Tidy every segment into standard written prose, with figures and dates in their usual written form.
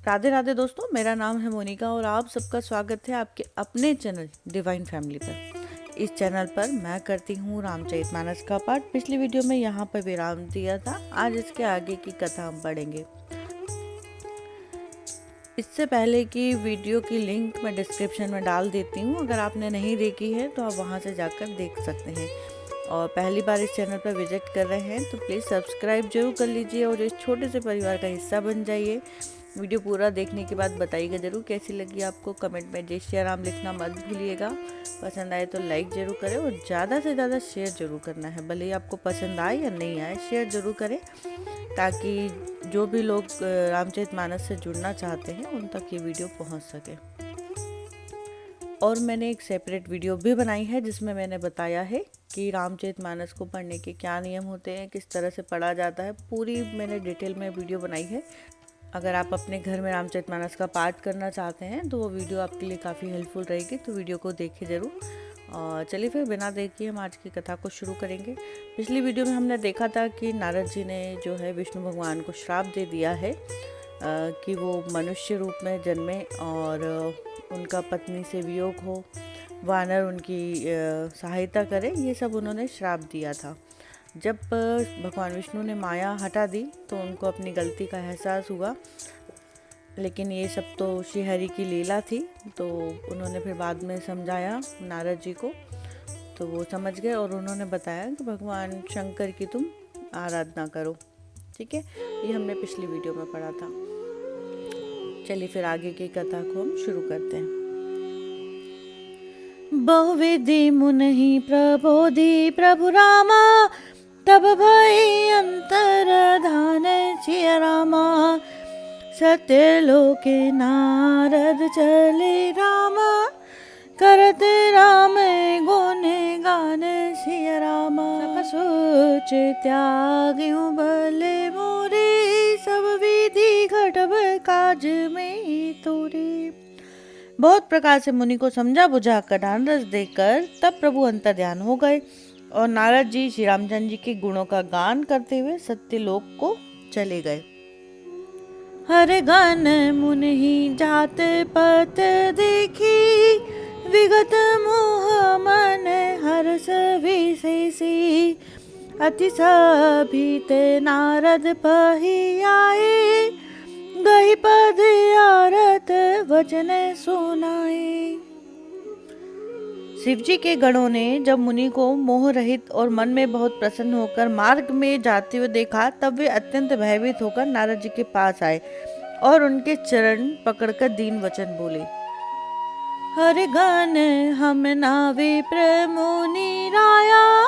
राधे राधे दोस्तों, मेरा नाम है मोनिका और आप सबका स्वागत है आपके अपने चैनल डिवाइन फैमिली पर। इस चैनल पर मैं करती हूँ रामचरितमानस का पाठ। पिछली वीडियो में यहाँ पर विराम दिया था, आज इसके आगे की कथा हम पढ़ेंगे। इससे पहले की वीडियो की लिंक मैं डिस्क्रिप्शन में डाल देती हूँ, अगर आपने नहीं देखी है तो आप वहाँ से जाकर देख सकते हैं। और पहली बार इस चैनल पर विजिट कर रहे हैं तो प्लीज़ सब्सक्राइब जरूर कर लीजिए और इस छोटे से परिवार का हिस्सा बन जाइए। वीडियो पूरा देखने के बाद बताइएगा ज़रूर कैसी लगी आपको। कमेंट में जय श्री राम लिखना मत भूलिएगा। पसंद आए तो लाइक ज़रूर करें और ज़्यादा से ज़्यादा शेयर ज़रूर करना है, भले ही आपको पसंद आए या नहीं आए, शेयर ज़रूर करें ताकि जो भी लोग रामचरितमानस से जुड़ना चाहते हैं उन तक ये वीडियो पहुंच सके। और मैंने एक सेपरेट वीडियो भी बनाई है जिसमें मैंने बताया है कि रामचरितमानस को पढ़ने के क्या नियम होते हैं, किस तरह से पढ़ा जाता है। पूरी मैंने डिटेल में वीडियो बनाई है। अगर आप अपने घर में रामचरितमानस का पाठ करना चाहते हैं तो वो वीडियो आपके लिए काफ़ी हेल्पफुल रहेगी, तो वीडियो को देखिए ज़रूर। और चलिए फिर बिना देखे हम आज की कथा को शुरू करेंगे। पिछली वीडियो में हमने देखा था कि नारद जी ने जो है विष्णु भगवान को श्राप दे दिया है कि वो मनुष्य रूप में जन्मे और उनका पत्नी से वियोग हो, वानर उनकी सहायता करे, ये सब उन्होंने श्राप दिया था। जब भगवान विष्णु ने माया हटा दी तो उनको अपनी गलती का एहसास हुआ, लेकिन ये सब तो श्री हरि की लीला थी। तो उन्होंने फिर बाद में समझाया नारद जी को, तो वो समझ गए और उन्होंने बताया कि भगवान शंकर की तुम आराधना करो। ठीक है, ये हमने पिछली वीडियो में पढ़ा था। चलिए फिर आगे की कथा को हम शुरू करते हैं। बहुविधि मुनि प्रबोधि प्रभु रामा, तब भई अंतर्धान सिया रामा। सत्य लोके नारद चले रामा, करते राम गुण गान सिया रामा। सोच त्याग्यु भले मोरे, सब विधि घटब काज में तोरे। बहुत प्रकार से मुनि को समझा बुझा कर दान रस देकर तब प्रभु अंतर्ध्यान हो गए और नारद जी श्री रामचंद्र जी के गुणों का गान करते हुए सत्यलोक को चले गए। हर गण मुनि जात पत देखी, विगत मोह मन हर्ष विशेषी। अति सभीत नारद पहि आए, गहि पद आरत वचन सुनाए। शिव जी के गणों ने जब मुनि को मोह रहित और मन में बहुत प्रसन्न होकर मार्ग में जाते हुए देखा, तब वे अत्यंत भयभीत होकर नारद जी के पास आए और उनके चरण पकड़कर दीन वचन बोले। हरि गण हम ना विप्र मुनि राया,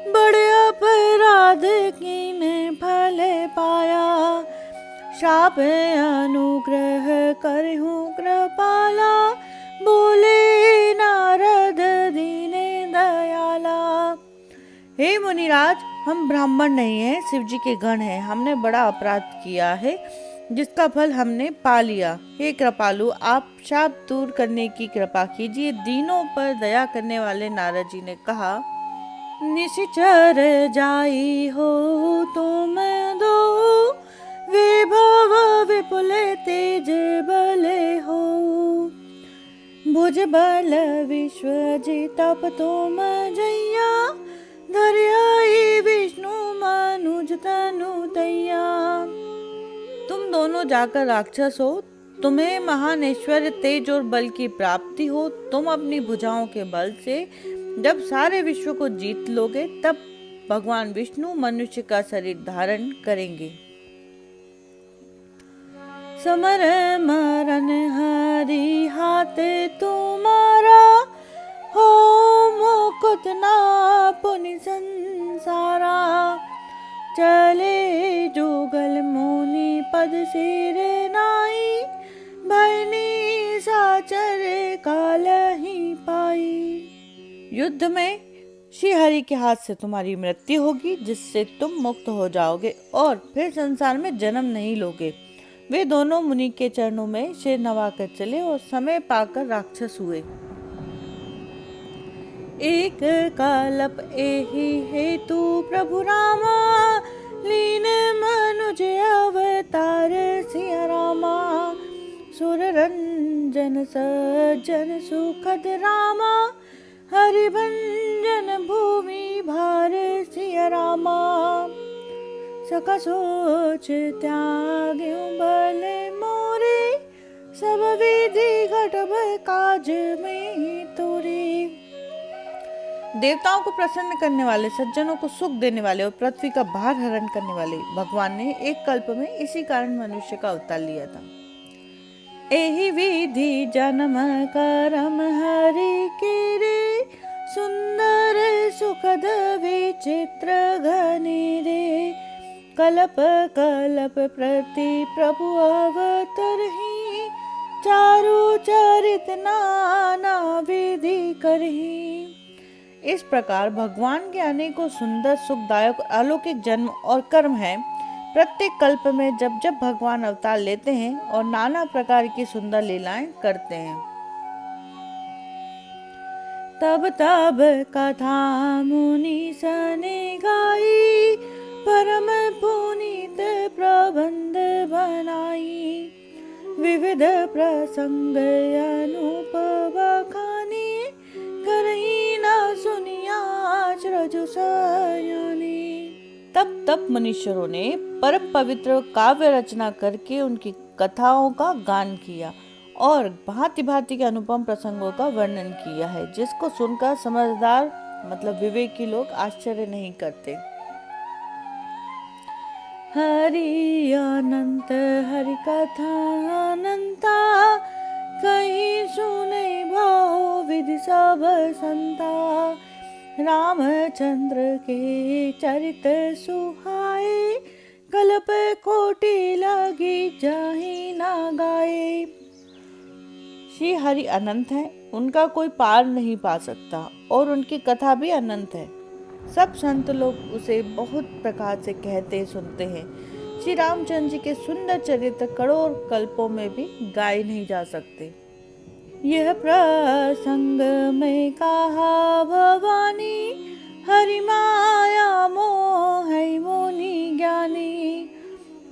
बड़े अपराध कीने फल पाया। शाप अनुग्रह करहु कृपाला, बोले नारद दीने दयाला। हे मुनिराज, हम ब्राह्मण नहीं हैं, शिव जी के गण हैं। हमने बड़ा अपराध किया है जिसका फल हमने पा लिया। हे कृपालु, आप शाप दूर करने की कृपा कीजिए। दीनों पर दया करने वाले नारद जी ने कहा, निश्चर जाई हो तुम दो, विभव विपुल तेज बले हो। भुज बल विश्व जितप तुम जैया, धर्याई विष्णु मनुज तनु दैया। तुम दोनों जाकर राक्षस हो, तुम्हें महान ऐश्वर्य तेज और बल की प्राप्ति हो। तुम अपनी भुजाओं के बल से जब सारे विश्व को जीत लोगे, तब भगवान विष्णु मनुष्य का शरीर धारण करेंगे। समर मरण हरि हाथ तुम्हारा, हो मुकुत ना पुनि संसारा। चले जुगल मुनि पद सिर नाई, भयनी साचर काल ही पाई। युद्ध में श्री हरि के हाथ से तुम्हारी मृत्यु होगी, जिससे तुम मुक्त हो जाओगे और फिर संसार में जन्म नहीं लोगे। वे दोनों मुनि के चरणों में सिर नवाकर चले और समय पाकर राक्षस हुए। एक कल्प एहि हेतु प्रभु रामा, लीन मनुज अवतार सिया रामा। सुर रंजन सज्जन सुखद रामा, हरिभंजन भूमि भार सिया रामा। सका सोच त्याग्यो बल मोरे, सब विधि घटब काज में तोरे। देवताओं को प्रसन्न करने वाले, सज्जनों को सुख देने वाले और पृथ्वी का भार हरण करने वाले भगवान ने एक कल्प में इसी कारण मनुष्य का अवतार लिया था। एहि विधि जन्म करम हरि के रे, सुंदर सुखद विचित्र घने रे। कल्प कल्प प्रति प्रभु अवतरहि, चारु चरित नाना विधि करहि। इस प्रकार भगवान के अनेकों सुंदर सुखदायक अलौकिक जन्म और कर्म हैं। प्रत्येक कल्प में जब जब भगवान अवतार लेते हैं और नाना प्रकार की सुंदर लीलाएं करते हैं, तब तब कथा मुनि सने गाई, परम पुनीत प्रबंध बनाई। विविध प्रसंग अनूप बखानी, करही न सुनिया रजु सयानी। तब मनुष्यों ने परम पवित्र काव्य रचना करके उनकी कथाओं का गान किया और भांति भांति के अनुपम प्रसंगों का वर्णन किया है, जिसको सुनकर समझदार मतलब विवेकी लोग आश्चर्य नहीं करते। हरि अनंत हरि कथा अनंता, कहीं सुने भाव विधि सब संता। रामचंद्र के चरित सुहाए, कल्प कोटि लगी जाहि ना गाए। श्री हरि अनंत है, उनका कोई पार नहीं पा सकता और उनकी कथा भी अनंत है। सब संत लोग उसे बहुत प्रकार से कहते सुनते हैं। श्री रामचंद्र जी के सुंदर चरित्र करोड़ कल्पों में भी गाए नहीं जा सकते। यह प्रसंग में कहा भवानी, हरि माया मोह है मुनि ज्ञानी।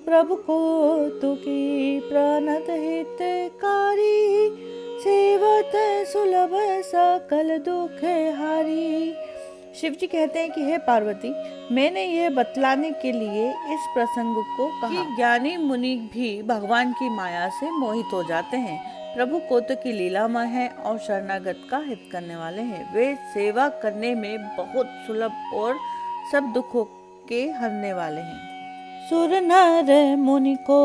प्रभु को तुकी प्रणत हितकारी, सेवत सुलभ सकल दुख हारी। शिव जी कहते हैं कि हे पार्वती, मैंने यह बतलाने के लिए इस प्रसंग को कहा कि ज्ञानी मुनि भी भगवान की माया से मोहित हो जाते हैं। प्रभु कौतुक की लीलामय है और शरणागत का हित करने वाले हैं। वे सेवा करने में बहुत सुलभ और सब दुखों के हरने वाले हैं। सुर नर मुनि को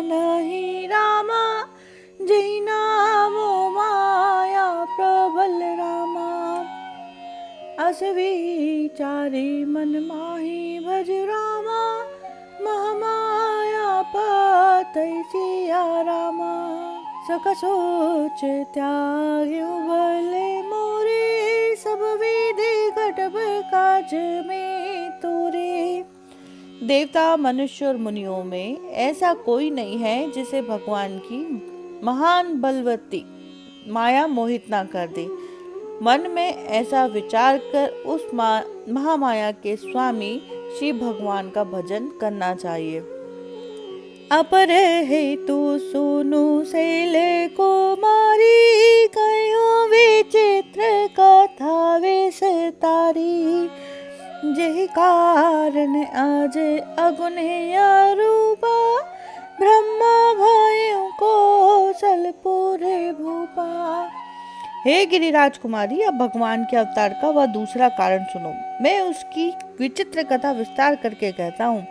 नहीं रामा, जय नामो माया प्रबल रामा। अस विचारे मन माही भज रामा, महामाया पातै सिया रामा। सका सोच त्याग्यो बल मोरे, सब विधि घटब काज में तोरे। देवता मनुष्य और मुनियों में ऐसा कोई नहीं है जिसे भगवान की महान बलवती माया मोहित ना कर दे। मन में ऐसा विचार कर उस महामाया के स्वामी श्री भगवान का भजन करना चाहिए। अपर हेतु सुनु शैले को मारी, कयो विचित्र कथा विस्तारी। जहि कारण आज अगुने रूपा, ब्रह्मा भयो कौशलपुर भूपा। हे गिरिराज कुमारी, अब भगवान के अवतार का वह दूसरा कारण सुनो। मैं उसकी विचित्र कथा विस्तार करके कहता हूँ,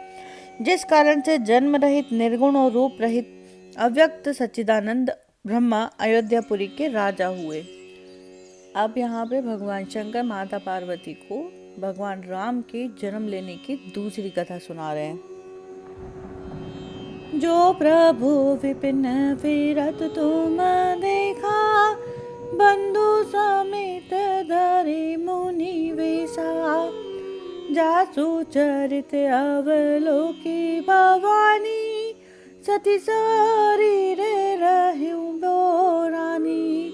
जिस कारण से जन्म रहित, निर्गुण और रूप रहित अव्यक्त सच्चिदानंद ब्रह्मा अयोध्यापुरी के राजा हुए। अब यहाँ पे भगवान शंकर माता पार्वती को भगवान राम के जन्म लेने की दूसरी कथा सुना रहे हैं। जो प्रभु विपिन विरत तुम देखा, बंधु समेत धरे मुनि वेशा। जासु चरित अवलोकी भवानी, सती शरीर रह्यु रानी।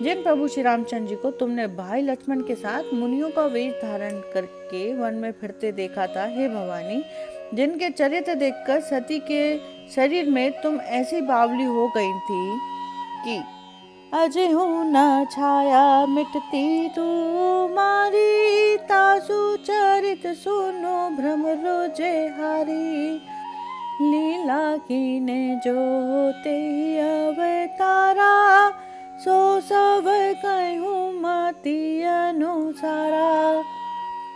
जिन प्रभु श्री रामचंद्र जी को तुमने भाई लक्ष्मण के साथ मुनियों का वेश धारण करके वन में फिरते देखा था, हे भवानी, जिनके चरित्र देखकर सती के शरीर में तुम ऐसी बावली हो गई थी कि अजहू न छाया मिटती तुम्हारी, तासु चरित सुनो भ्रम रोजे हारी। लीला की ने जो होते ही अवतारा, सो सब कहूँ मति अनुसारा।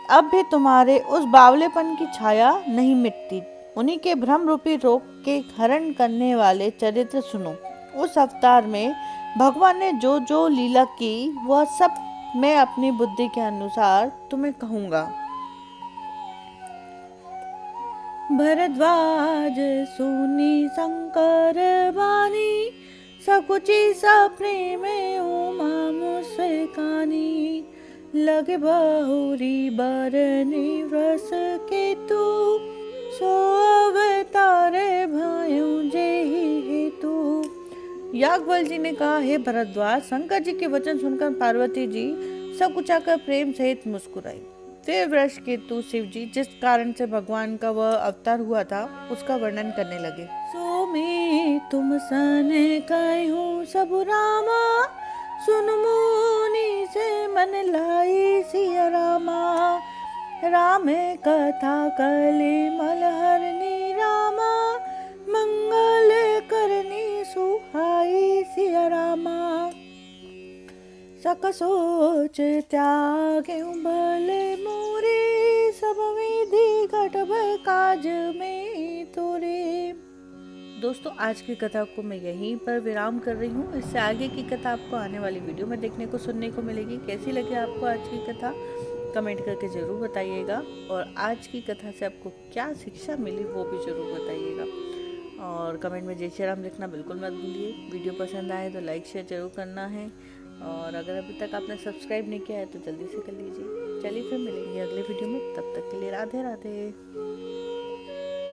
अब भी तुम्हारे उस बावलेपन की छाया नहीं मिटती। उन्हीं के भ्रम रूपी रोग के हरण करने वाले चरित्र सुनो। उस अवतार में भगवान ने जो जो लीला की वह सब मैं अपनी बुद्धि के अनुसार तुम्हें कहूँगा। भरद्वाज सुनी शंकर बानी, सकुची सपने में उमा मुस्कानी। लगे बहुरी बरनी व्रस के तू, सो अवतार भायों जे हेतु। याज्ञवल्क्य जी ने कहा, हे भरद्वाज, शंकर जी के वचन सुनकर पार्वती जी सकुचाकर प्रेम सहित मुस्कुराई। वे वृष केतु शिव जी जिस कारण से भगवान का वह अवतार हुआ था उसका वर्णन करने लगे। सो मैं तुम सन कहूँ सब रामा, सुन मुनि से मन लाई सिया रामा। राम कथा कले मलहरनी रामा, मंगल करनी सुहाई सिया रामा। सक सोच त्यागे भले मोरे, सब विधि घटब काज में तोरे। दोस्तों, आज की कथा को मैं यहीं पर विराम कर रही हूँ। इससे आगे की कथा आपको आने वाली वीडियो में देखने को सुनने को मिलेगी। कैसी लगी आपको आज की कथा कमेंट करके ज़रूर बताइएगा, और आज की कथा से आपको क्या शिक्षा मिली वो भी ज़रूर बताइएगा। और कमेंट में जय श्री राम लिखना बिल्कुल मत भूलिए। वीडियो पसंद आए तो लाइक शेयर जरूर करना है, और अगर अभी तक आपने सब्सक्राइब नहीं किया है तो जल्दी से कर लीजिए। चलिए फिर मिलेंगे अगले वीडियो में, तब तक के लिए राधे राधे।